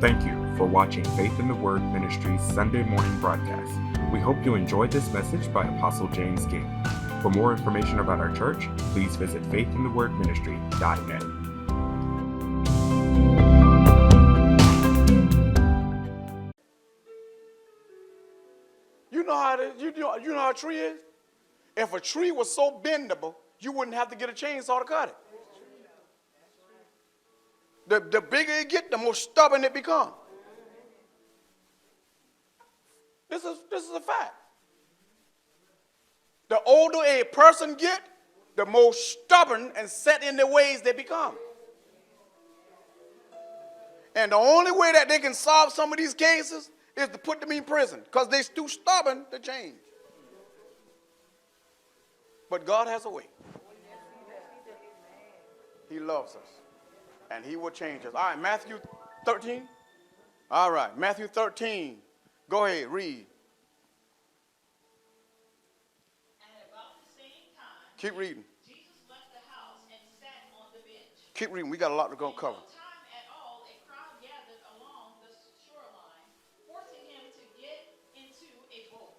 Thank you for watching Faith in the Word Ministry's Sunday morning broadcast. We hope you enjoyed this message by Apostle James King. For more information about our church, please visit faithinthewordministry.net. You know how a tree is? If a tree was so bendable, you wouldn't have to get a chainsaw to cut it. The bigger it gets, the more stubborn it becomes. This is a fact. The older a person gets, the more stubborn and set in their ways they become. And the only way that they can solve some of these cases is to put them in prison because they're too stubborn to change. But God has a way. He loves us. And he will change us. All right, Matthew 13. All right, Matthew 13. Go ahead, read. And about the same time, Keep reading. Jesus left the house and sat on the bench. Keep reading. We got a lot to go In cover. no time at all, a crowd gathered along the shoreline, forcing him to get into a boat.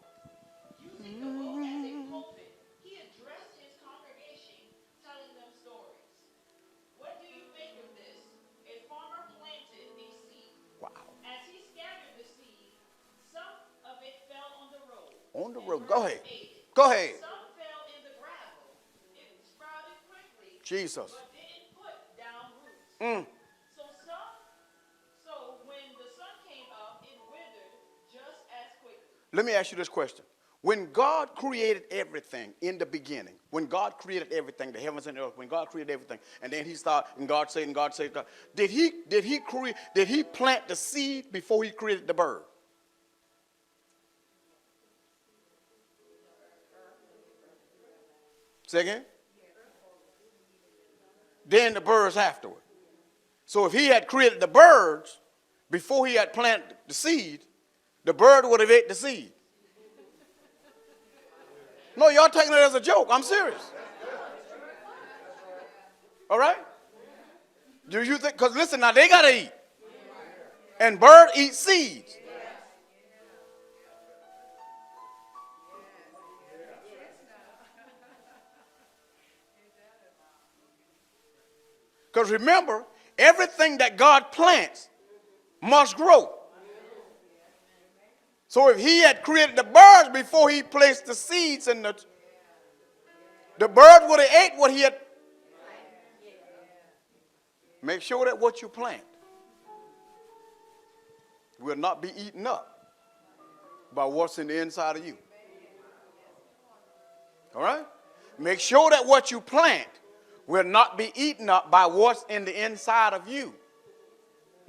Using the boat as a pulpit, he addressed his congregation, telling them stories. What do you make of this? A farmer planted a seed. Wow. As he scattered the seed, some of it fell on the road. On the and road. Go birds ahead. ate it. Go ahead. Some fell in the gravel. It sprouted quickly, Jesus. but didn't put down roots. So when the sun came up, it withered just as quickly. Let me ask you this question. When God created everything in the beginning, when God created everything, the heavens and the earth, when God created everything, and then he started, and God said, did he plant the seed before he created the bird? Say again? Then the birds afterward. So if he had created the birds before he had planted the seed, the bird would have ate the seed. No, y'all taking it as a joke. I'm serious. All right? Do you think? Because listen, now they got to eat. And bird eats seeds. Because remember, everything that God plants must grow. So if he had created the birds before he placed the seeds in the bird would have ate what he had. Make sure that what you plant will not be eaten up by what's in the inside of you. All right? Make sure that what you plant will not be eaten up by what's in the inside of you.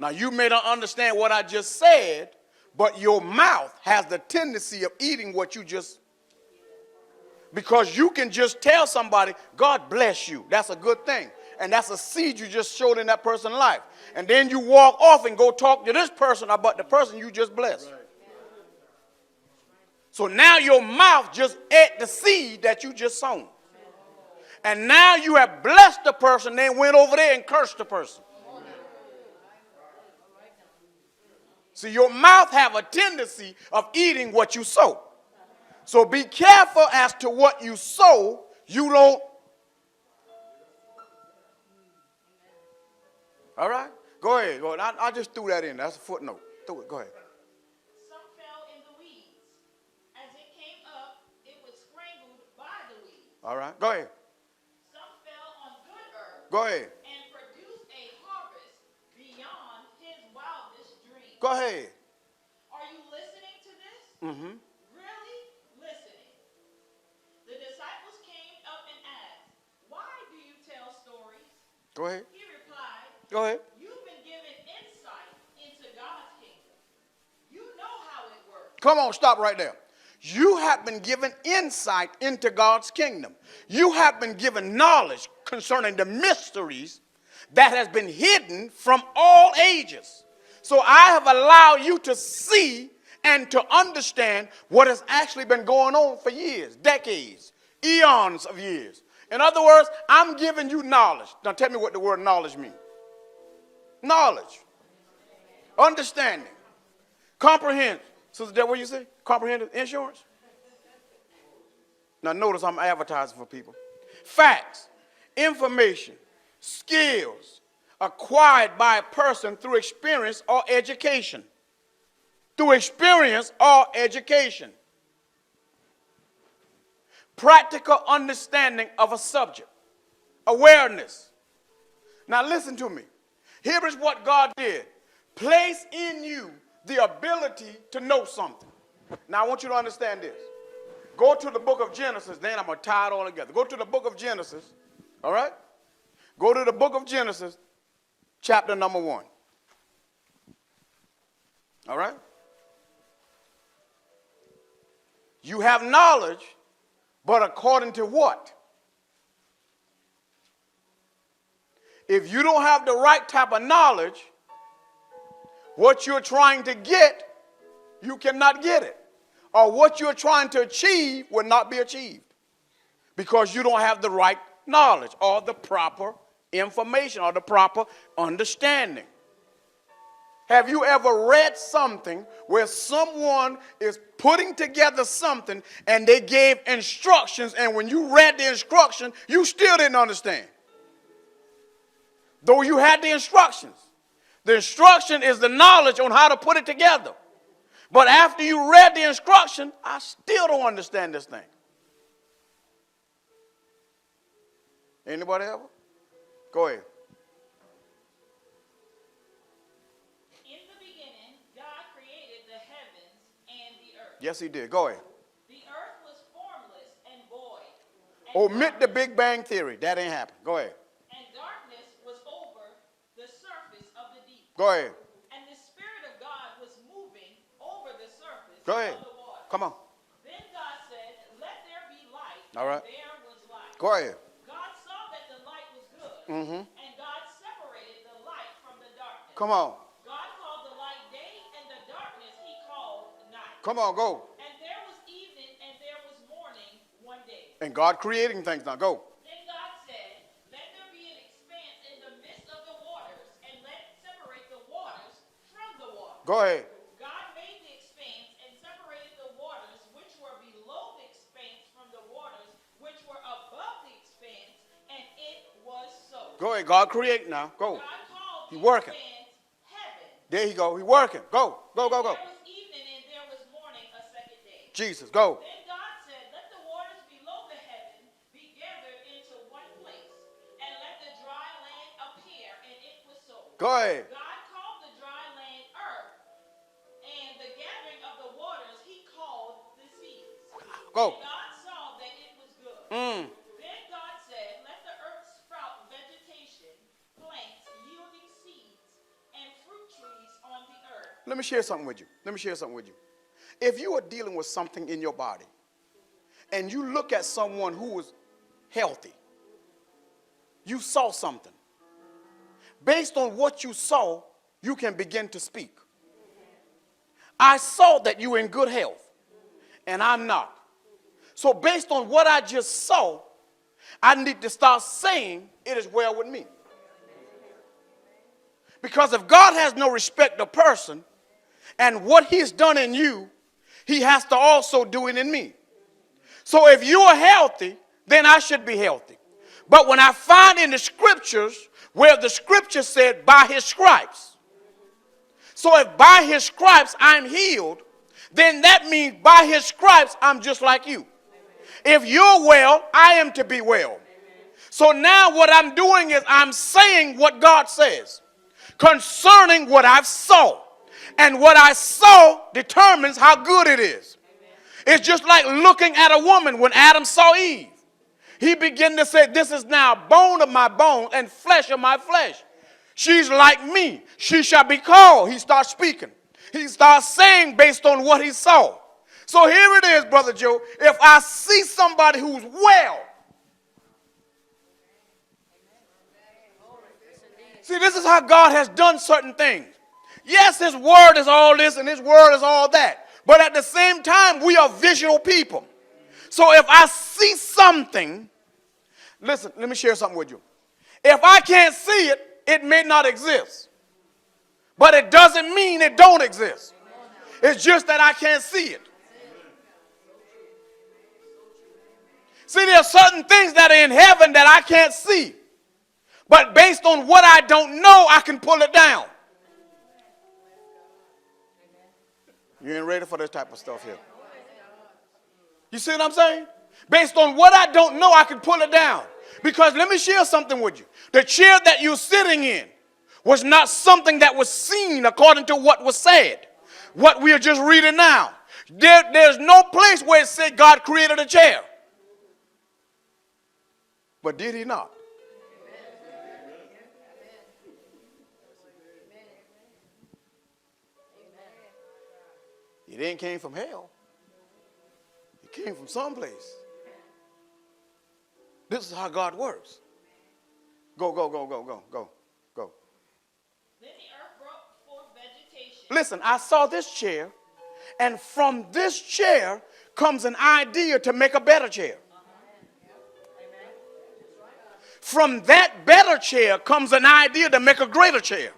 Now, you may not understand what I just said, but your mouth has the tendency of eating what you just, because you can just tell somebody, God bless you. That's a good thing. And that's a seed you just showed in that person's life. And then you walk off and go talk to this person about the person you just blessed. Right. So now your mouth just ate the seed that you just sown. And now you have blessed the person, then went over there and cursed the person. See, your mouth have a tendency of eating what you sow. So be careful as to what you sow. You don't. All right? Go ahead. Go ahead. I just threw that in. That's a footnote. Throw it. Go ahead. Some fell in the weeds. As it came up, it was strangled by the weeds. All right. Go ahead. Some fell on good earth. Go ahead. And produced a harvest beyond his wildest dreams. Go ahead. Are you listening to this? Mm-hmm. Really listening? The disciples came up and asked, "Why do you tell stories?" Go ahead. He replied, Go ahead. "You've been given insight into God's kingdom. You know how it works." Come on, stop right there. You have been given insight into God's kingdom. You have been given knowledge concerning the mysteries that has been hidden from all ages. So I have allowed you to see and to understand what has actually been going on for years, decades, eons of years. In other words, I'm giving you knowledge. Now tell me what the word knowledge means. Knowledge. Understanding. Comprehend. Sister Deb, what you say? Comprehensive insurance? Now notice I'm advertising for people. Facts, information, skills acquired by a person through experience or education. Through experience or education. Practical understanding of a subject. Awareness. Now listen to me. Here is what God did. Place in you the ability to know something. Now I want you to understand this. Go to the book of Genesis, then I'm going to tie it all together. Go to the book of Genesis, all right? Go to the book of Genesis, chapter number 1. All right? You have knowledge, but according to what? If you don't have the right type of knowledge, what you're trying to get, you cannot get it. Or what you're trying to achieve will not be achieved because you don't have the right knowledge or the proper information or the proper understanding. Have you ever read something where someone is putting together something and they gave instructions, and when you read the instruction, you still didn't understand? Though you had the instructions. The instruction is the knowledge on how to put it together. But after you read the instruction, I still don't understand this thing. Anybody ever? Go ahead. In the beginning, God created the heavens and the earth. Yes, he did. Go ahead. The earth was formless and void. Omit the Big Bang Theory. That ain't happened. Go ahead. And darkness was over the surface of the deep. Go ahead. And the Spirit of God was moving over the surface Go ahead. of the water. Come on. Then God said, "Let there be light." All right. And there was light. Go ahead. God saw that the light was good. And God separated the light from the darkness. Come on. God called the light day, and the darkness he called night. Come on, go. And there was evening, and there was morning one day. And God creating things now. Go. Then God said, "Let there be an expanse in the midst of the waters, and let separate the waters from the waters." Go ahead. God made the expanse and separated the waters which were below the expanse from the waters which were above the expanse, and it was so. Go ahead. God create now. Go. God called He the working. expanse heaven. There you go. He working. Go. Go, go, go. There was evening, and there was morning a second day. Jesus, go. Then God said, "Let the waters below the heaven be gathered into one place, and let the dry land appear," and it was so. Go ahead. God called the dry land earth, and the gathering of the waters he called the seas. Go. And God saw that it was good. Then God said, "Let the earth sprout vegetation, plants yielding seeds, and fruit trees on the earth." Let me share something with you. Let me share something with you. If you are dealing with something in your body and you look at someone who is healthy, you saw something. Based on what you saw, you can begin to speak. I saw that you were in good health, and I'm not. So based on what I just saw, I need to start saying it is well with me. Because if God has no respect of person, and what he's done in you, he has to also do it in me. So if you are healthy, then I should be healthy. But when I find in the scriptures where the scripture said by his stripes, so if by his stripes I'm healed, then that means by his stripes I'm just like you. If you're well, I am to be well. So now what I'm doing is I'm saying what God says concerning what I've saw. And what I saw determines how good it is. It's just like looking at a woman when Adam saw Eve. He began to say, "This is now bone of my bone and flesh of my flesh. She's like me. She shall be called." He starts speaking. He starts saying based on what he saw. So here it is, Brother Joe. If I see somebody who's well. See, this is how God has done certain things. Yes, his word is all this and his word is all that. But at the same time, we are visual people. So if I see something, listen, let me share something with you. If I can't see it, it may not exist. But it doesn't mean it don't exist. It's just that I can't see it. See, there are certain things that are in heaven that I can't see. But based on what I don't know, I can pull it down. You ain't ready for this type of stuff here. You see what I'm saying? Based on what I don't know, I can pull it down. Because let me share something with you. The chair that you're sitting in was not something that was seen according to what was said. What we are just reading now. There's no place where it said God created a chair. But did he not? It ain't came from hell. It came from someplace. This is how God works. Go. Then the earth brought forth vegetation. Listen, I saw this chair, and from this chair comes an idea to make a better chair. From that better chair comes an idea to make a greater chair.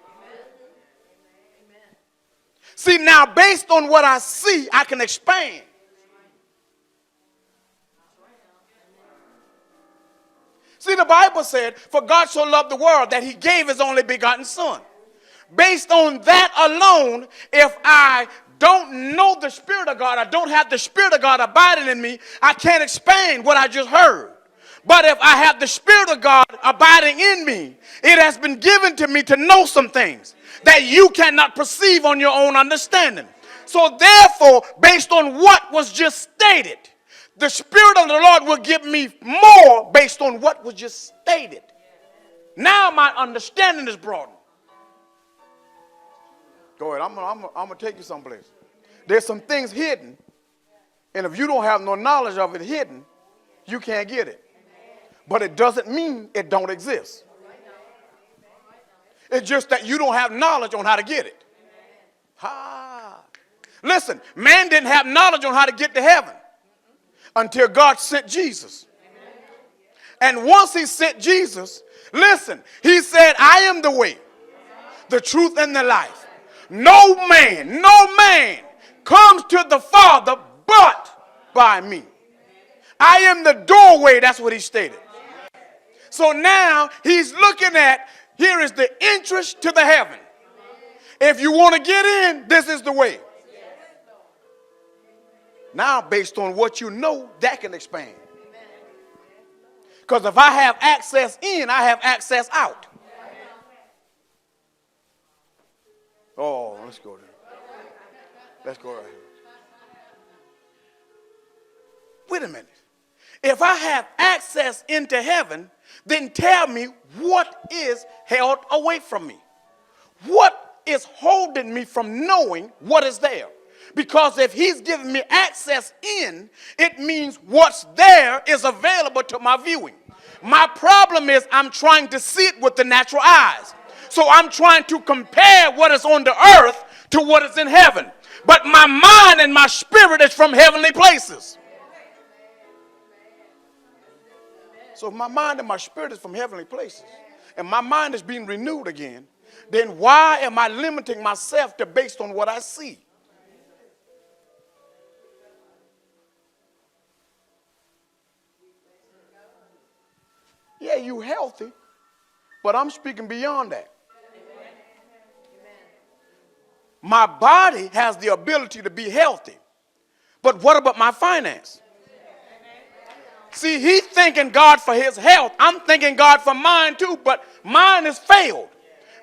See, now based on what I see, I can expand. See, the Bible said, for God so loved the world that he gave his only begotten son. Based on that alone, if I don't know the Spirit of God, I don't have the Spirit of God abiding in me, I can't expand what I just heard. But if I have the Spirit of God abiding in me, it has been given to me to know some things that you cannot perceive on your own understanding. So therefore, based on what was just stated, the Spirit of the Lord will give me more based on what was just stated. Now my understanding is broadened. Go ahead, I'm going to take you someplace. There's some things hidden, and if you don't have no knowledge of it hidden, you can't get it. But it doesn't mean it don't exist. It's just that you don't have knowledge on how to get it. Listen, man didn't have knowledge on how to get to heaven until God sent Jesus. And once he sent Jesus, listen, he said, I am the way, the truth, and the life. No man comes to the Father but by me. I am the doorway, that's what he stated. So now he's looking at, here is the entrance to the heaven. If you want to get in, this is the way. Now, based on what you know, that can expand. Because if I have access in, I have access out. Oh, let's go there. Let's go right here. Wait a minute. If I have access into heaven, then tell me what is held away from me. What is holding me from knowing what is there? Because if he's giving me access in, it means what's there is available to my viewing. My problem is I'm trying to see it with the natural eyes. So I'm trying to compare what is on the earth to what is in heaven. But my mind and my spirit is from heavenly places. So if my mind and my spirit is from heavenly places, and my mind is being renewed again, then why am I limiting myself to based on what I see? Yeah, you healthy, but I'm speaking beyond that. My body has the ability to be healthy, but what about my finance? See, he's thanking God for his health. I'm thanking God for mine too, but mine has failed.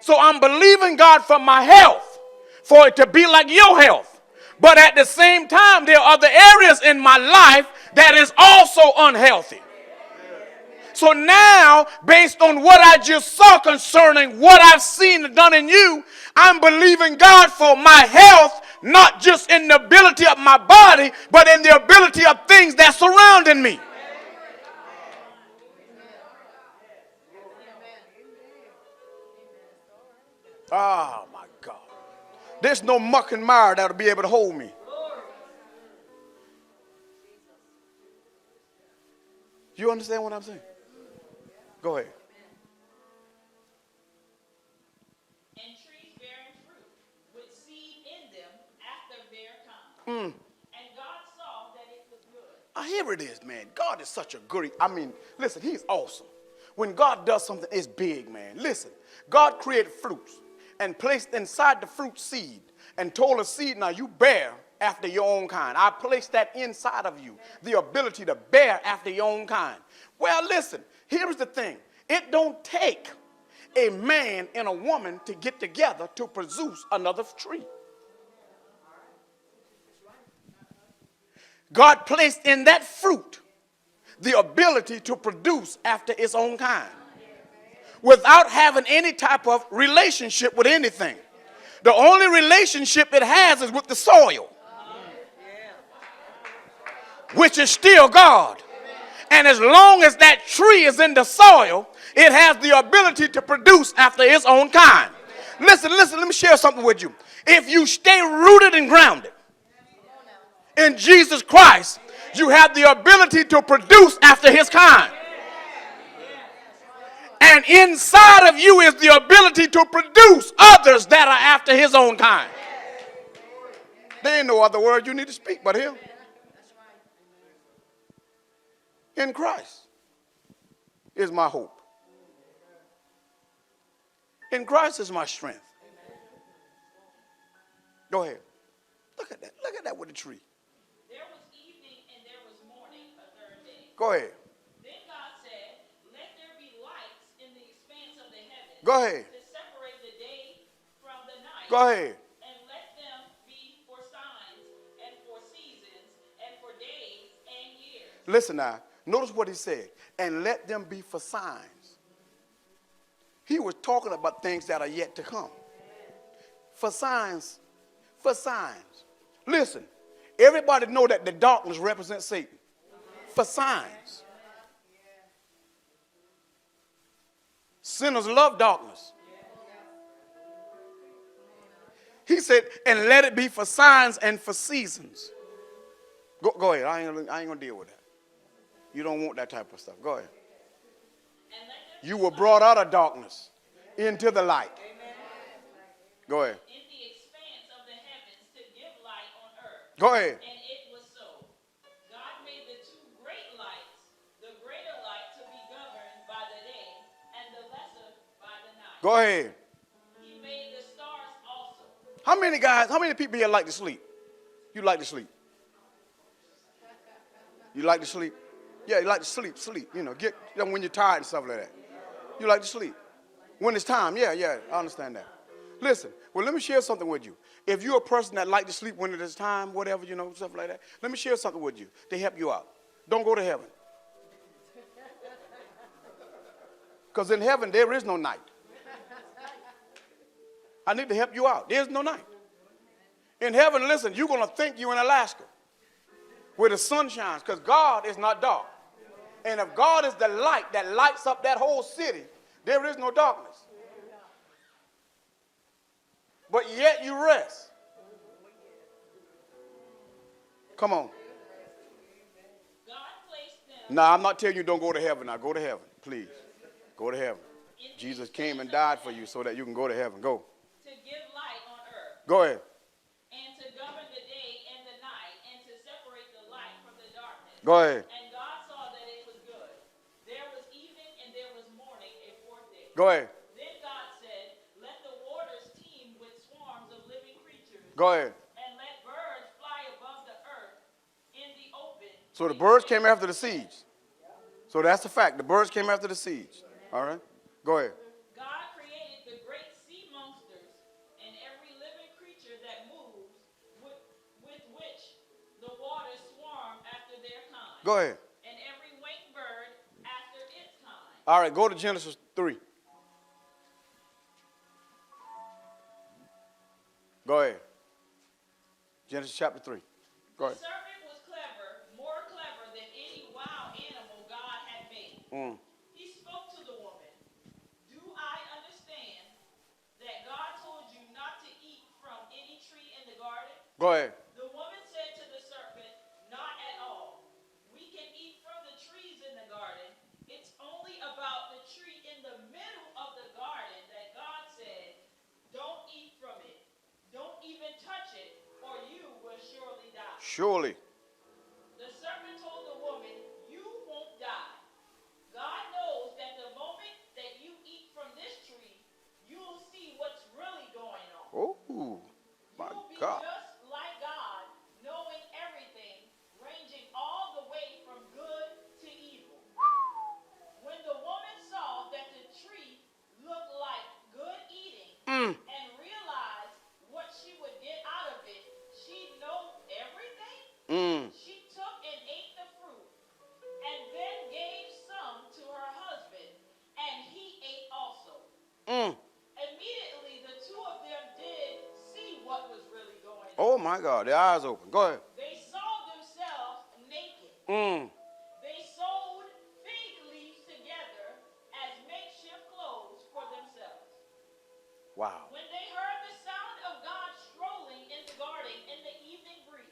So I'm believing God for my health, for it to be like your health. But at the same time, there are other areas in my life that is also unhealthy. So now, based on what I just saw concerning what I've seen and done in you, I'm believing God for my health, not just in the ability of my body, but in the ability of things that's surrounding me. Oh, my God. There's no muck and mire that'll be able to hold me. You understand what I'm saying? Go ahead. And trees bearing fruit, And God saw that it was good. Here it is, man. God is such a good, listen, he's awesome. When God does something, it's big, man. Listen, God created fruits and placed inside the fruit seed and told the seed, now you bear after your own kind. I placed that inside of you, the ability to bear after your own kind. Well, listen, here's the thing. It don't take a man and a woman to get together to produce another tree. God placed in that fruit the ability to produce after its own kind without having any type of relationship with anything. The only relationship it has is with the soil, which is still God. And as long as that tree is in the soil, it has the ability to produce after its own kind. Listen, let me share something with you. If you stay rooted and grounded in Jesus Christ, you have the ability to produce after his kind. And inside of you is the ability to produce others that are after his own kind. There ain't no other word you need to speak but him. In Christ is my hope. In Christ is my strength. Go ahead. Look at that. Look at that with the tree. There was evening and there was morning, a third day. Go ahead. Then God said, let there be lights in the expanse of the heavens. Go ahead. To separate the day from the night. Go ahead. And let them be for signs and for seasons and for days and years. Listen now. Notice what he said. And let them be for signs. He was talking about things that are yet to come. For signs. For signs. Listen. Everybody know that the darkness represents Satan. For signs. Sinners love darkness. He said, and let it be for signs and for seasons. Go ahead. I ain't going to deal with that. You don't want that type of stuff. Go ahead. You were brought out of darkness into the light. Go ahead. In the expanse of the heavens to give light on earth. Go ahead. And it was so. God made the two great lights, the greater light to be governed by the day, and the lesser by the night. Go ahead. He made the stars also. How many people here like to sleep? You like to sleep? You like to sleep? Yeah, you like to sleep. When you're tired and stuff like that. You like to sleep. When it's time, yeah, I understand that. Listen, well, let me share something with you. If you're a person that like to sleep when it is time, whatever, stuff like that, let me share something with you to help you out. Don't go to heaven. Because in heaven, there is no night. I need to help you out. There's no night. In heaven, listen, you're going to think you're in Alaska where the sun shines, because God is not dark. And if God is the light that lights up that whole city, there is no darkness. But yet you rest. Come on. God placed them. No, I'm not telling you don't go to heaven. Now go to heaven, please. Go to heaven. Jesus came and died for you so that you can go to heaven. Go. To give light on earth. Go ahead. And to govern the day and the night, and to separate the light from the darkness. Go ahead. And God saw that it was good. There was evening and there was morning, a fourth day. Go ahead. Then God said, let the waters teem with swarms of living creatures. Go ahead. And let birds fly above the earth in the open. So the birds came after the seeds. So that's the fact. The birds came after the seeds. All right? Go ahead. God created the great sea monsters and every living creature that moves, with which the waters swarm after their kind. Go ahead. And every winged bird after its kind. All right, go to Genesis 3. Go ahead. Genesis chapter 3. Go ahead. The serpent was clever, more clever than any wild animal God had made. He spoke to the woman. Do I understand that God told you not to eat from any tree in the garden? Go ahead. The woman said to the serpent, not at all. We can eat from the trees in the garden. It's only about the tree in the middle of the garden that God said, don't eat from it. Don't even touch it, or you will surely die. Surely. The serpent told the woman, "You won't die. God knows that the moment that you eat from this tree, you'll see what's really going on. Oh, my You'll be God. just like God, knowing everything, ranging all the way from good to evil." When the woman saw that the tree looked like good eating and realized what she would get out of it, she'd know everything. She took and ate the fruit and then gave some to her husband, and he ate also. Immediately, the two of them did see what was really going on. Oh, my God. Their eyes open. Go ahead. They saw themselves naked. Mm. They sewed fig leaves together as makeshift clothes for themselves. Wow. When they heard the sound of God strolling in the garden in the evening breeze,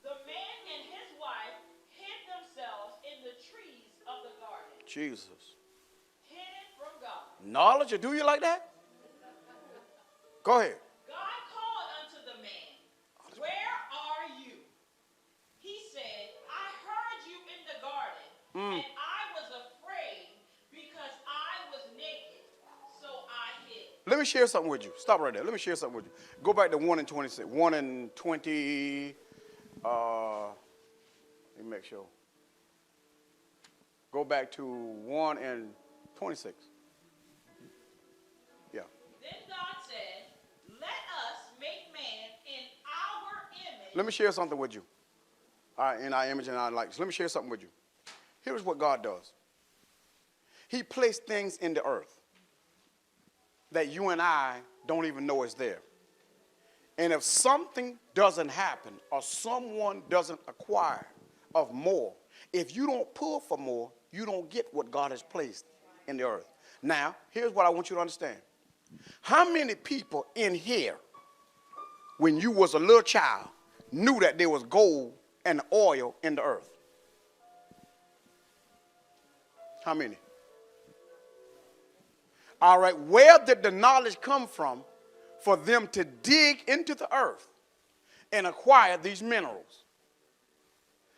the man and his wife hid themselves in the trees of the garden, Jesus. hidden from God. Knowledge, or do you like that? Go ahead. God called unto the man, "Where are you?" He said, "I heard you in the garden, and I was afraid because I was naked, so I hid." Let me share something with you. Stop right there. Let me share something with you. Go back to 1 and 26. 1 and 20. Let me make sure. Go back to 1 and 26. Yeah. Then God said, "Let us make man in our image." Let me share something with you. All right, in our image and our likeness. Let me share something with you. Here's what God does. He placed things in the earth that you and I don't even know is there. And if something doesn't happen or someone doesn't acquire of more, if you don't pull for more, you don't get what God has placed in the earth. Now, here's what I want you to understand. How many people in here, when you was a little child, knew that there was gold and oil in the earth? How many? All right, where did the knowledge come from for them to dig into the earth and acquire these minerals?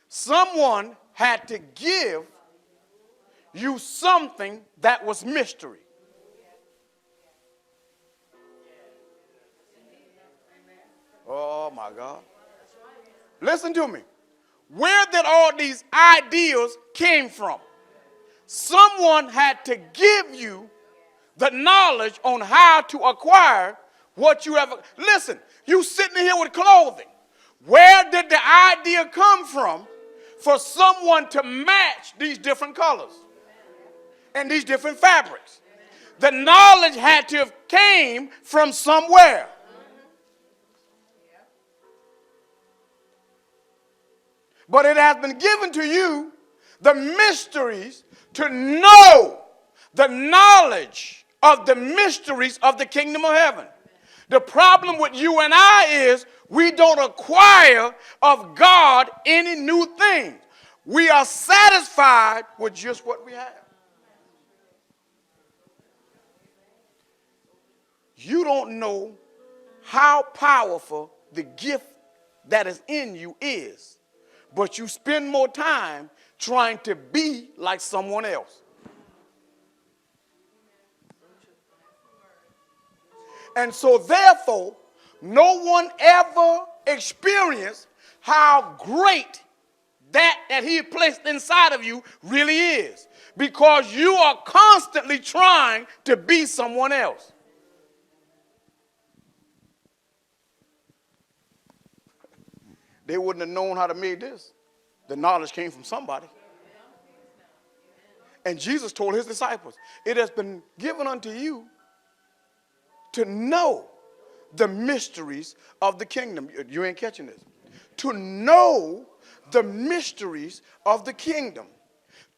Someone had to give you something that was mystery. Oh, my God. Listen to me. Where did all these ideas came from? Someone had to give you the knowledge on how to acquire what you have. Listen, you sitting here with clothing. Where did the idea come from for someone to match these different colors and these different fabrics? The knowledge had to have came from somewhere. But it has been given to you the mysteries to know the knowledge of the mysteries of the kingdom of heaven. The problem with you and I is we don't acquire of God any new things. We are satisfied with just what we have. You don't know how powerful the gift that is in you is, but you spend more time trying to be like someone else. And so therefore, no one ever experienced how great that he placed inside of you really is, because you are constantly trying to be someone else. They wouldn't have known how to make this. The knowledge came from somebody. And Jesus told his disciples, it has been given unto you to know the mysteries of the kingdom. You ain't catching this. To know the mysteries of the kingdom.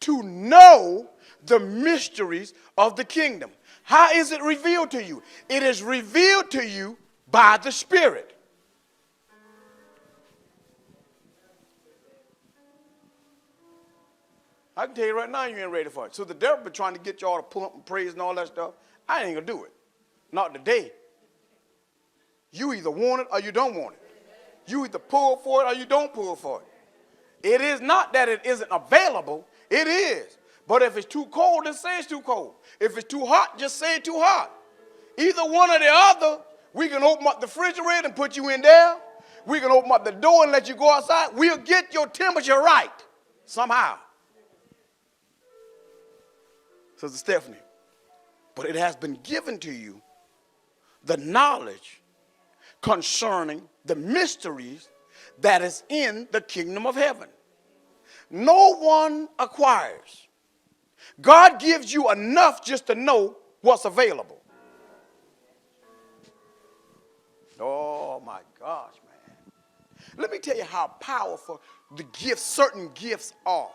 To know the mysteries of the kingdom. How is it revealed to you? It is revealed to you by the Spirit. I can tell you right now, you ain't ready for it. So the devil been trying to get y'all to pump and praise and all that stuff. I ain't gonna do it. Not today. You either want it or you don't want it. You either pull for it or you don't pull for it. It is not that it isn't available. It is. But if it's too cold, then say it's too cold. If it's too hot, just say it's too hot. Either one or the other, we can open up the refrigerator and put you in there. We can open up the door and let you go outside. We'll get your temperature right somehow. Sister Stephanie, but it has been given to you the knowledge concerning the mysteries that is in the kingdom of heaven. No one acquires. God gives you enough just to know what's available. Oh my gosh, man. Let me tell you how powerful the gifts, certain gifts are,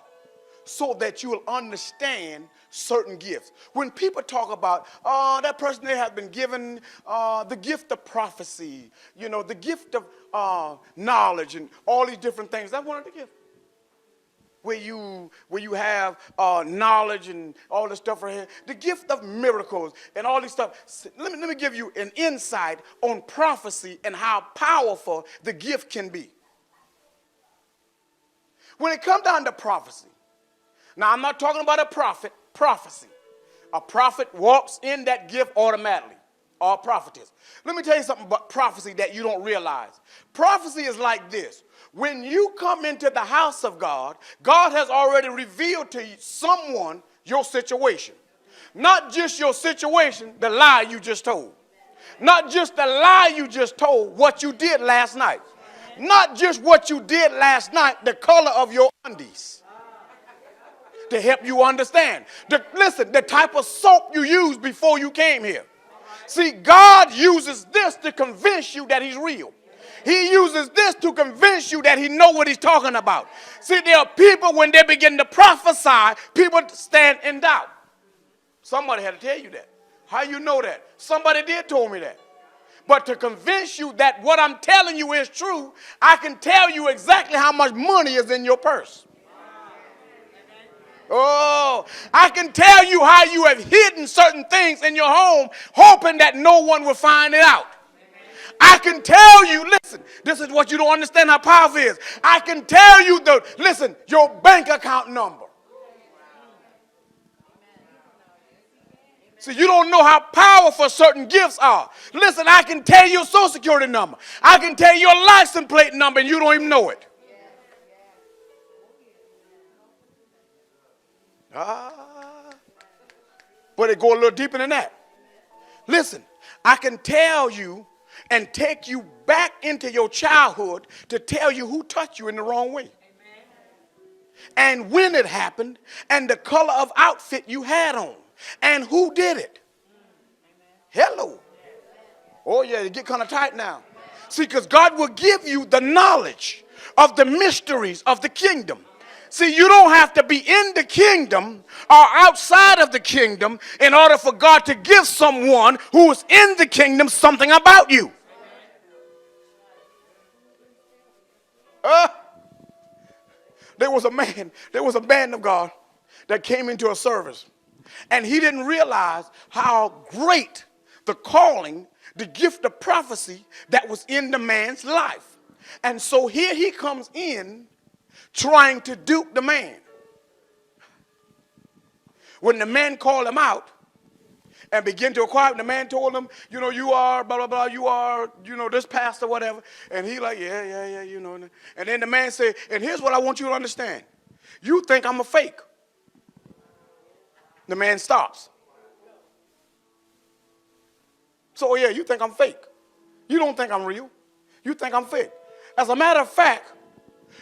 so that you will understand certain gifts. When people talk about, that person they have been given the gift of prophecy, the gift of knowledge and all these different things, that's one of the gifts. Where you have knowledge and all this stuff right here, the gift of miracles and all this stuff. Let me give you an insight on prophecy and how powerful the gift can be. When it comes down to prophecy, now I'm not talking about a prophet, prophecy. A prophet walks in that gift automatically, or a prophetess. Let me tell you something about prophecy that you don't realize. Prophecy is like this. When you come into the house of God, God has already revealed to someone your situation. Not just your situation, the lie you just told. Not just the lie you just told, what you did last night. Not just what you did last night, the color of your undies. To help you understand. Listen, the type of soap you used before you came here. See, God uses this to convince you that he's real. He uses this to convince you that he knows what he's talking about. See, there are people, when they begin to prophesy, people stand in doubt. Somebody had to tell you that. How you know that? Somebody did tell me that. But to convince you that what I'm telling you is true, I can tell you exactly how much money is in your purse. Oh, I can tell you how you have hidden certain things in your home, hoping that no one will find it out. I can tell you, listen, this is what you don't understand how powerful it is. I can tell you, your bank account number. See, you don't know how powerful certain gifts are. Listen, I can tell you your social security number. I can tell you your license plate number, and you don't even know it. But it go a little deeper than that. Listen, I can tell you and take you back into your childhood to tell you who touched you in the wrong way. And when it happened, and the color of outfit you had on, and who did it. Hello. Oh yeah, you get kind of tight now. See, because God will give you the knowledge of the mysteries of the kingdom. See, you don't have to be in the kingdom or outside of the kingdom in order for God to give someone who is in the kingdom something about you. There was a man of God that came into a service, and he didn't realize how great the calling, the gift of prophecy that was in the man's life. And so here he comes in trying to dupe the man. When the man called him out and began to inquire, the man told him, you are blah, blah, blah, you are, this pastor, whatever. And he like, yeah, And then the man said, and here's what I want you to understand. You think I'm a fake. The man stops. So, yeah, you think I'm fake. You don't think I'm real. You think I'm fake. As a matter of fact,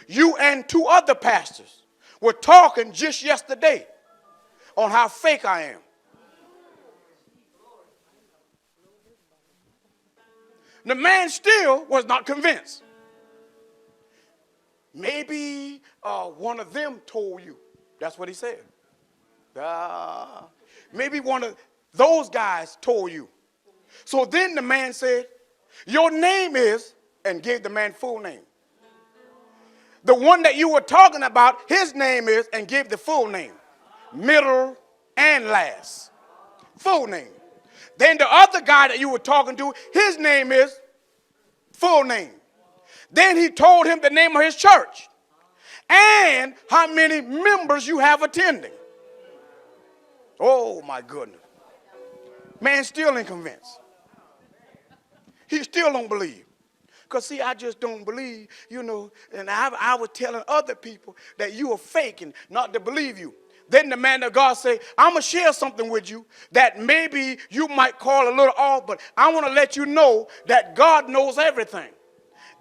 you and 2 other pastors were talking just yesterday on how fake I am. The man still was not convinced. Maybe one of them told you. That's what he said. Maybe one of those guys told you. So then the man said, your name is, and gave the man full name. The one that you were talking about, his name is, and gave the full name. Middle and last. Full name. Then the other guy that you were talking to, his name is, full name. Then he told him the name of his church and how many members you have attending. Oh, my goodness. Man still ain't convinced. He still don't believe. Because, see, I just don't believe, and I was telling other people that you are faking not to believe you. Then the man of God say, I'm going to share something with you that maybe you might call a little off, but I want to let you know that God knows everything.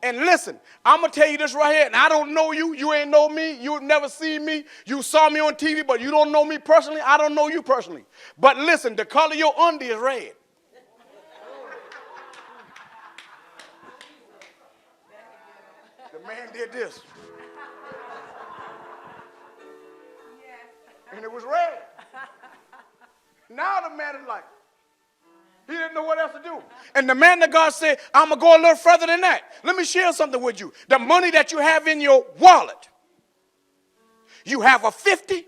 And listen, I'm going to tell you this right here, and I don't know you. You ain't know me. You've never seen me. You saw me on TV, but you don't know me personally. I don't know you personally. But listen, the color of your undie is red. The man did this. And it was red. Now the man is like, he didn't know what else to do. And the man of God said, I'm going to go a little further than that. Let me share something with you. The money that you have in your wallet, you have a 50,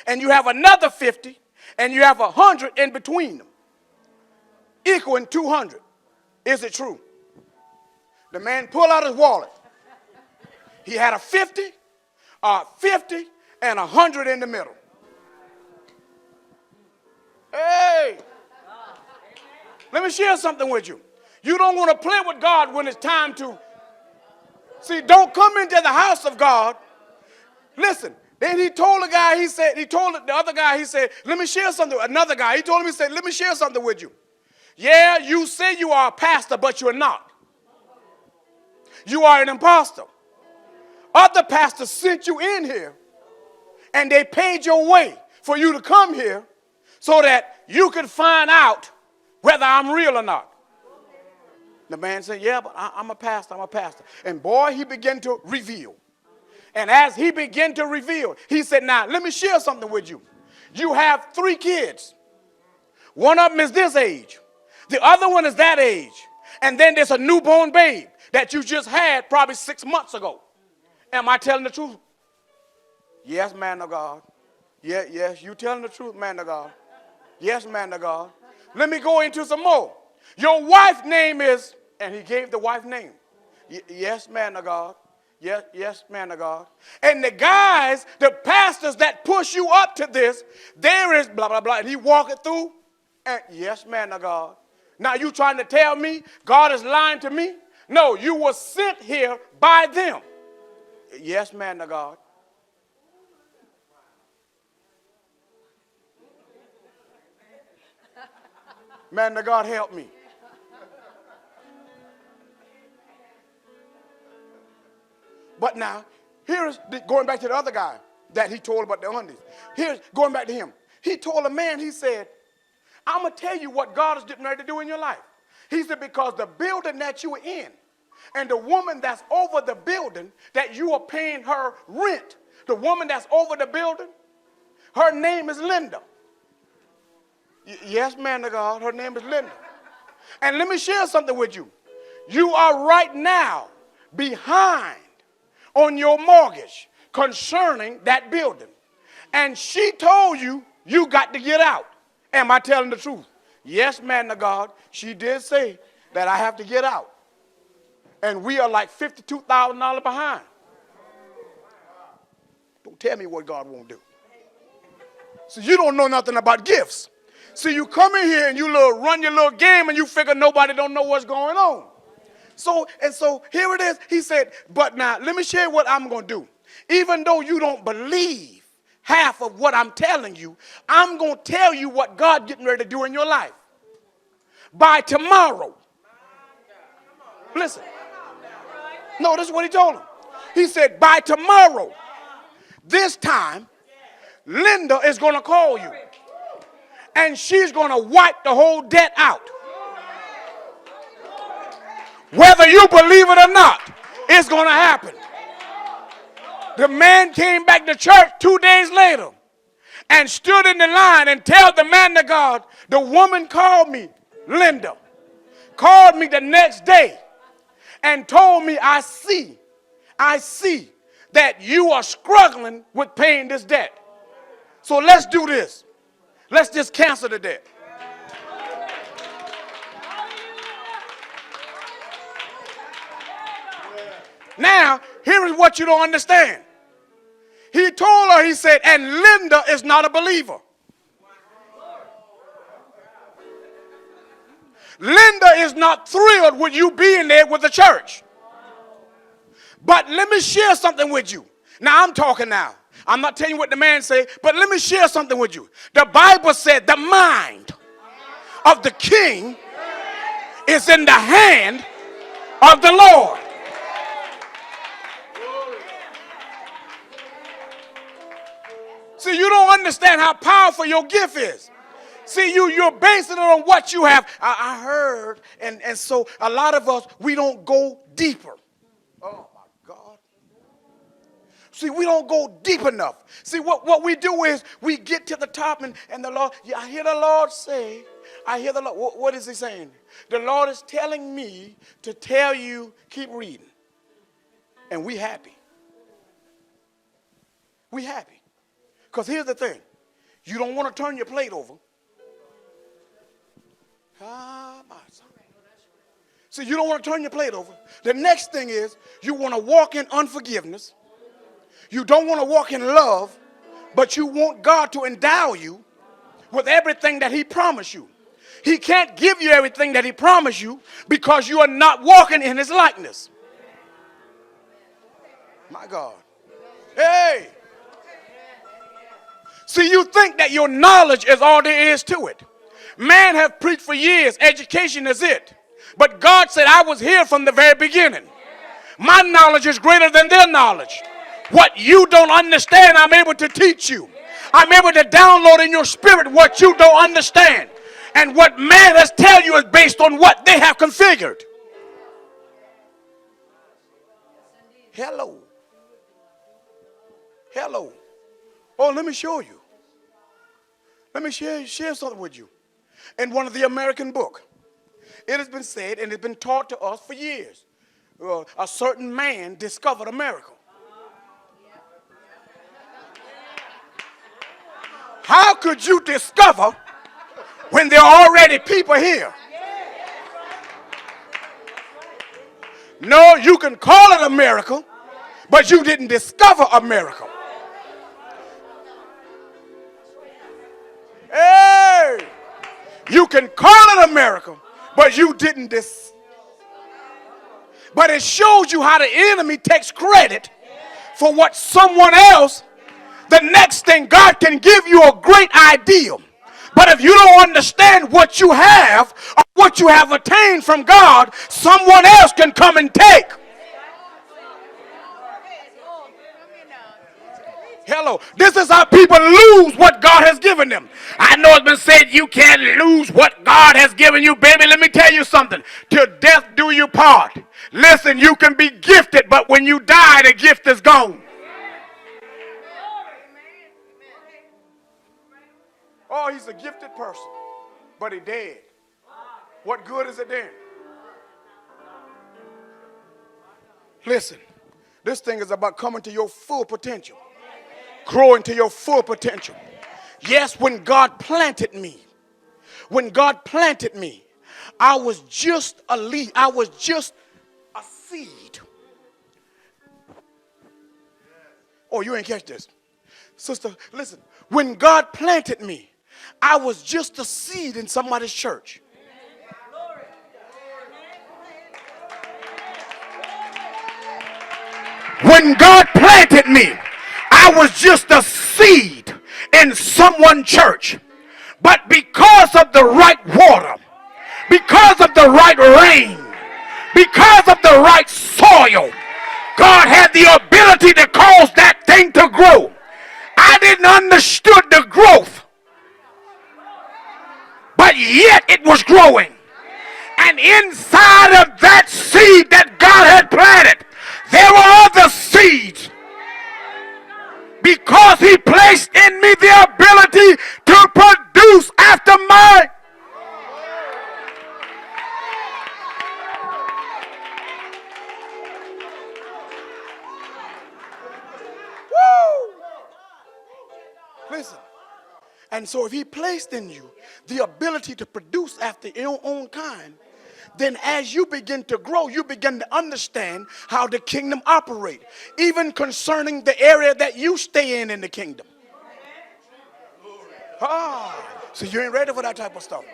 and you have another 50, and you have 100 in between them, equaling 200. Is it true? The man pulled out his wallet. He had a 50, and 100 in the middle. Hey, let me share something with you. You don't want to play with God when it's time to. See, don't come into the house of God. Listen, then he told the guy, he told the other guy, he said, let me share something. Another guy, he told him, he said, let me share something with you. Yeah, you say you are a pastor, but you're not. You are an imposter. Other pastors sent you in here, and they paid your way for you to come here so that you could find out whether I'm real or not. The man said, yeah, but I'm a pastor. And boy, he began to reveal. And as he began to reveal, he said, now, let me share something with you. You have 3 kids. One of them is this age. The other one is that age. And then there's a newborn babe that you just had probably 6 months ago. Am I telling the truth? Yes, man of God. Yes, you telling the truth, man of God. Yes, man of God. Let me go into some more. Your wife's name is, and he gave the wife's name. Yes, man of God. Yes, man of God. And the guys, the pastors that push you up to this, there is blah, blah, blah. And he walking through, and yes, man of God. Now you trying to tell me God is lying to me? No, you were sent here by them. Yes, man of God. Man of God, help me. But now, here's going back to the other guy that he told about the undies. Here's going back to him. He told a man, he said, I'm going to tell you what God is getting ready to do in your life. He said, because the building that you are in and the woman that's over the building that you are paying her rent, the woman that's over the building, her name is Linda. Yes, man of God, her name is Linda. And let me share something with you. You are right now behind on your mortgage concerning that building. And she told you, you got to get out. Am I telling the truth? Yes, man of God, she did say that I have to get out. And we are like $52,000 behind. Don't tell me what God won't do. So you don't know nothing about gifts. See, you come in here and you run your little game and you figure nobody don't know what's going on. So here it is. He said, but now let me share what I'm going to do. Even though you don't believe half of what I'm telling you, I'm going to tell you what God getting ready to do in your life. By tomorrow. Listen. No, this is what he told him. He said, by tomorrow, this time, Linda is going to call you. And she's going to wipe the whole debt out. Whether you believe it or not, it's going to happen. The man came back to church 2 days later and stood in the line and told the man of God, the woman called me, Linda, called me the next day and told me, I see that you are struggling with paying this debt. So let's do this. Let's just cancel the debt. Now, here is what you don't understand. He told her, he said, and Linda is not a believer. Linda is not thrilled with you being there with the church. But let me share something with you. Now I'm talking now. I'm not telling you what the man said, but let me share something with you. The Bible said the mind of the king is in the hand of the Lord. See, you don't understand how powerful your gift is. See, you're basing it on what you have. I heard, and so a lot of us, we don't go deeper. Oh, my God. See, we don't go deep enough. See, what we do is we get to the top, and the Lord, I hear the Lord say, I hear the Lord, what is he saying? The Lord is telling me to tell you, keep reading. And we happy. We happy. Because here's the thing. You don't want to turn your plate over. See, you don't want to turn your plate over. The next thing is you want to walk in unforgiveness. You don't want to walk in love, but you want God to endow you with everything that he promised you. He can't give you everything that he promised you because you are not walking in his likeness. My God. Hey. See, you think that your knowledge is all there is to it. Man have preached for years, education is it. But God said, I was here from the very beginning. My knowledge is greater than their knowledge. What you don't understand, I'm able to teach you. I'm able to download in your spirit what you don't understand. And what man has tell you is based on what they have configured. Hello. Hello. Oh, let me show you. Let me share something with you. In one of the American books, it has been said and it's been taught to us for years. A certain man discovered America. How could you discover when there are already people here? No, you can call it America, but you didn't discover America. Hey, you can call it America, but you didn't But it shows you how the enemy takes credit for what someone else. The next thing, God can give you a great idea. But if you don't understand what you have or what you have attained from God, someone else can come and take. Hello. This is how people lose what God has given them. I know it's been said you can't lose what God has given you, baby. Let me tell you something. Till death do you part. Listen, you can be gifted, but when you die, the gift is gone. Oh, he's a gifted person, but he dead. What good is it then? Listen, this thing is about coming to your full potential. Growing to your full potential. Yes, when God planted me, I was just a leaf. I was just a seed. Oh, you ain't catch this. Sister, listen. When God planted me, I was just a seed in somebody's church. When God planted me, I was just a seed in someone's church. But because of the right water, because of the right rain, because of the right soil, God had the ability to cause that thing to grow. I didn't understand the growth, but yet it was growing. And inside of that seed that God had planted, there were other seeds. Because he placed in me the ability to produce after mine. Woo! Listen. And so if he placed in you the ability to produce after your own kind, then as you begin to grow, you begin to understand how the kingdom operates, even concerning the area that you stay in the kingdom. So you ain't ready for that type of stuff.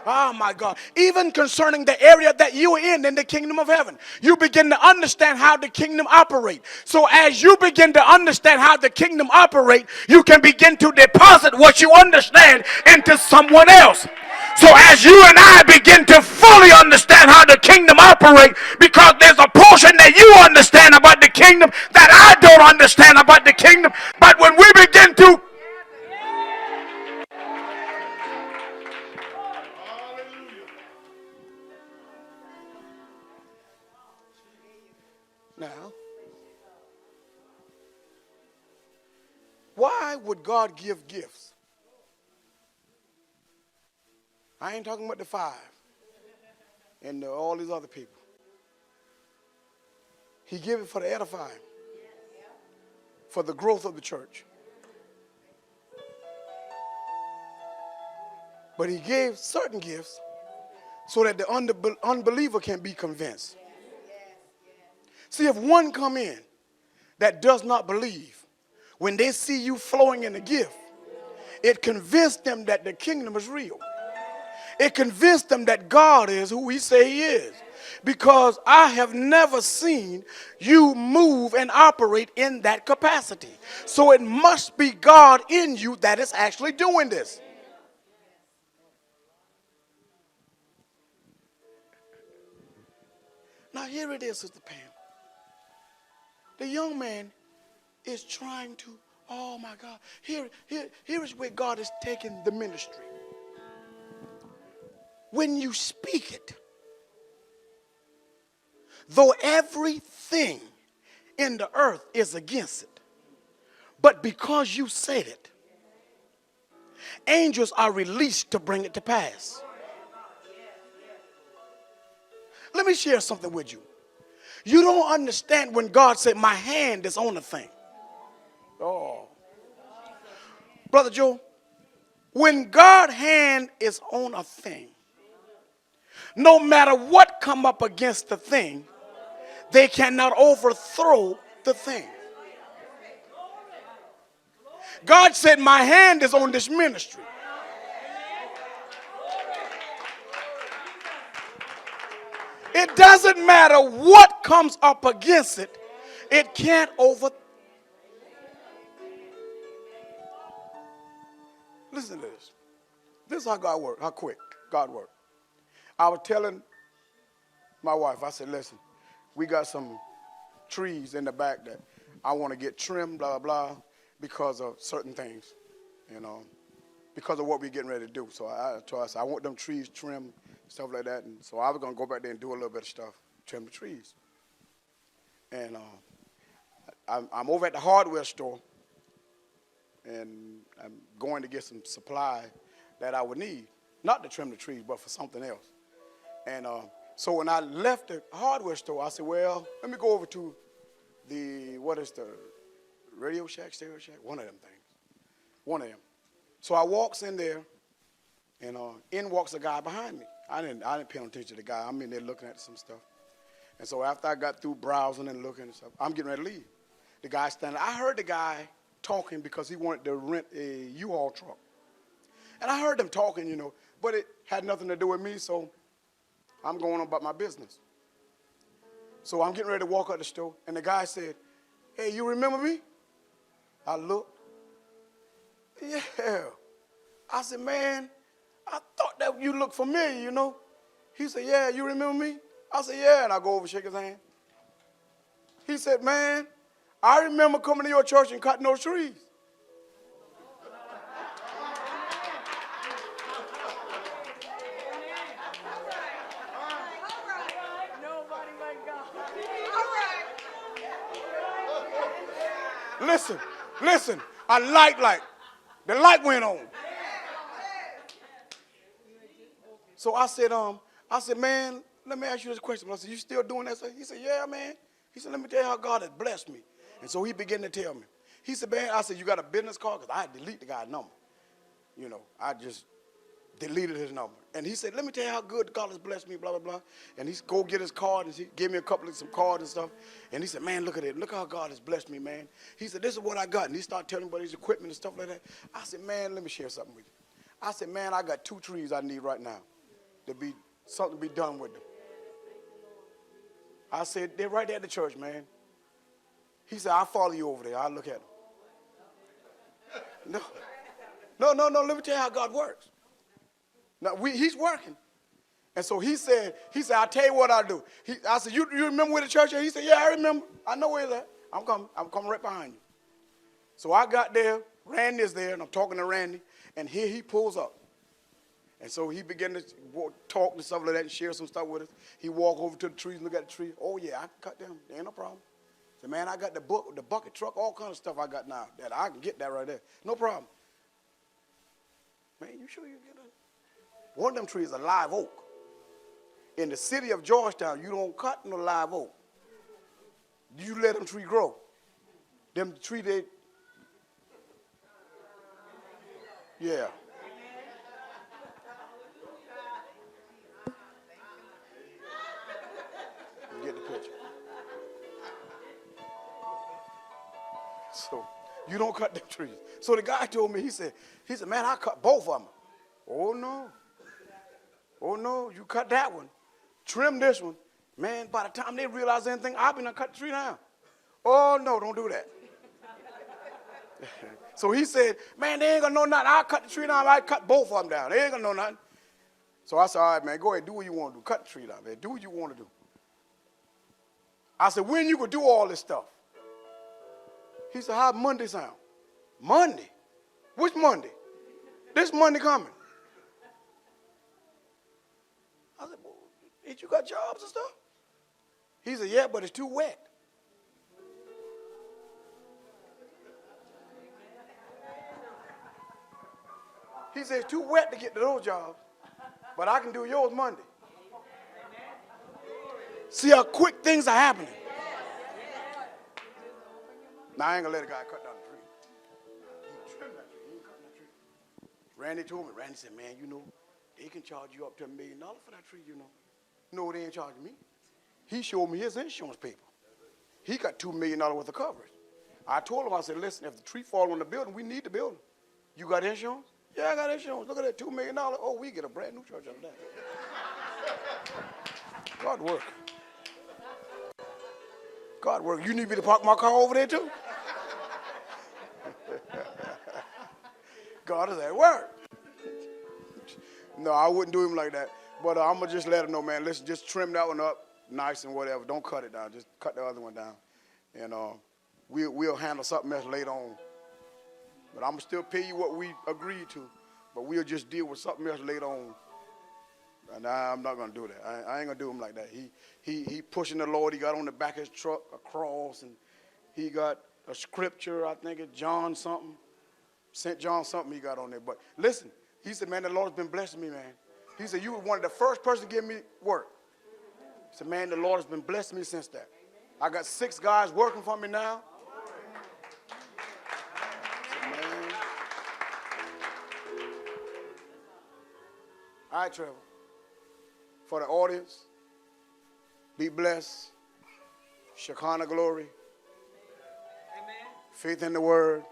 Oh my God. Even concerning the area that you're in the kingdom of heaven, you begin to understand how the kingdom operates. So as you begin to understand how the kingdom operates, you can begin to deposit what you understand into someone else. So as you and I begin to fully understand how the kingdom operates, because there's a portion that you understand about the kingdom that I don't understand about the kingdom, but when we begin to now, why would God give gifts? I ain't talking about the 5 and all these other people. He gave it for the edifying, for the growth of the church. But he gave certain gifts so that the unbeliever can be convinced. See, if one come in that does not believe, when they see you flowing in the gift, it convinced them that the kingdom is real. It convinced them that God is who he say he is. Because I have never seen you move and operate in that capacity. So it must be God in you that is actually doing this. Now here it is, Sister Pam. The young man is trying to, oh my God, here is where God is taking the ministry. When you speak it, though everything in the earth is against it, but because you said it, angels are released to bring it to pass. Let me share something with you. You don't understand when God said, my hand is on the thing. Oh. Brother Joe, when God's hand is on a thing, no matter what come up against the thing, they cannot overthrow the thing. God said, my hand is on this ministry. It doesn't matter what comes up against it, it can't Listen to this. This is how God works, how quick God works. I was telling my wife, I said, listen, we got some trees in the back that I want to get trimmed, blah, blah, blah, because of certain things, you know, because of what we're getting ready to do. So I told her, I said, I want them trees trimmed, stuff like that. And so I was going to go back there and do a little bit of stuff, trim the trees. And I'm over at the hardware store, and I'm going to get some supply that I would need, not to trim the trees, but for something else. And so when I left the hardware store, I said, well, let me go over to the Radio Shack, Stereo Shack? One of them things. One of them. So I walks in there, and in walks a guy behind me. I didn't pay no attention to the guy. I'm in there looking at some stuff. And so after I got through browsing and looking and stuff, I'm getting ready to leave. The guy standing, I heard the guy talking because he wanted to rent a U-Haul truck. And I heard them talking, you know, but it had nothing to do with me, so I'm going on about my business. So I'm getting ready to walk out the store, and the guy said, hey, you remember me? I looked. Yeah. I said, man, I thought that you looked familiar, you know. He said, yeah, you remember me? I said, yeah, and I go over and shake his hand. He said, man, I remember coming to your church and cutting those trees. Listen, a light. The light went on. So I said, man, let me ask you this question. I said, you still doing that? He said, yeah, man. He said, let me tell you how God has blessed me. And so he began to tell me. He said, man, I said, you got a business card? Because I delete the guy's number. You know, I just deleted his number. And he said, let me tell you how good God has blessed me, blah, blah, blah. And he go get his card, and he gave me some cards and stuff. And he said, man, look at it. Look how God has blessed me, man. He said, this is what I got. And he started telling me about his equipment and stuff like that. I said, man, let me share something with you. I said, man, I got 2 trees I need right now. Something to be done with them. I said, they're right there at the church, man. He said, I'll follow you over there. I'll look at them. No, let me tell you how God works. Now, he's working. And so he said, I'll tell you what I'll do. I said, you remember where the church is? He said, yeah, I remember. I know where it's at. I'm coming right behind you. So I got there. Randy is there, and I'm talking to Randy. And here he pulls up. And so he began to talk and stuff like that and share some stuff with us. He walked over to the trees and look at the tree. Oh, yeah, I can cut them. There ain't no problem. I said, man, I got the bucket truck, all kind of stuff I got now. That I can get that right there. No problem. Man, you sure you get it? One of them trees is a live oak. In the city of Georgetown, you don't cut no live oak. You let them tree grow. Them tree, yeah. You get the picture. So you don't cut them trees. So the guy told me, he said, man, I cut both of them. Oh, no, you cut that one. Trim this one. Man, by the time they realize anything, I've been cut the tree down. Oh, no, don't do that. So he said, man, they ain't gonna know nothing. I cut the tree down. I cut both of them down. They ain't gonna know nothing. So I said, all right, man, go ahead, do what you want to do. Cut the tree down, man. Do what you want to do. I said, when you could do all this stuff? He said, how Monday sound? Monday? Which Monday? This Monday coming. I said, well, ain't you got jobs and stuff? He said, yeah, but it's too wet. He said, it's too wet to get to those jobs, but I can do yours Monday. See how quick things are happening. Now, I ain't going to let a guy cut down the tree. He trimmed that tree. He ain't cutting that tree. Randy told me. Randy said, man, you know, they can charge you up to $1 million for that tree, you know. No, they ain't charging me. He showed me his insurance paper. He got $2 million worth of coverage. I told him, I said, listen, if the tree falls on the building, we need the building. You got insurance? Yeah, I got insurance. Look at that, $2 million. Oh, we get a brand new church out of that. God work. God work. You need me to park my car over there too? God is at work. No, I wouldn't do him like that. But I'm going to just let him know, man, listen, just trim that one up nice and whatever. Don't cut it down. Just cut the other one down. And we'll handle something else later on. But I'm going to still pay you what we agreed to. But we'll just deal with something else later on. And I'm not going to do that. I ain't going to do him like that. He pushing the Lord. He got on the back of his truck a cross. And he got a scripture, I think it's John something. St. John something he got on there. But listen, he said, man, the Lord's been blessing me, man. He said, you were one of the first person to give me work. He said, man, the Lord has been blessing me since that. I got 6 guys working for me now. Man. All right, Trevor. For the audience, be blessed. Shekinah glory. Amen. Faith in the word.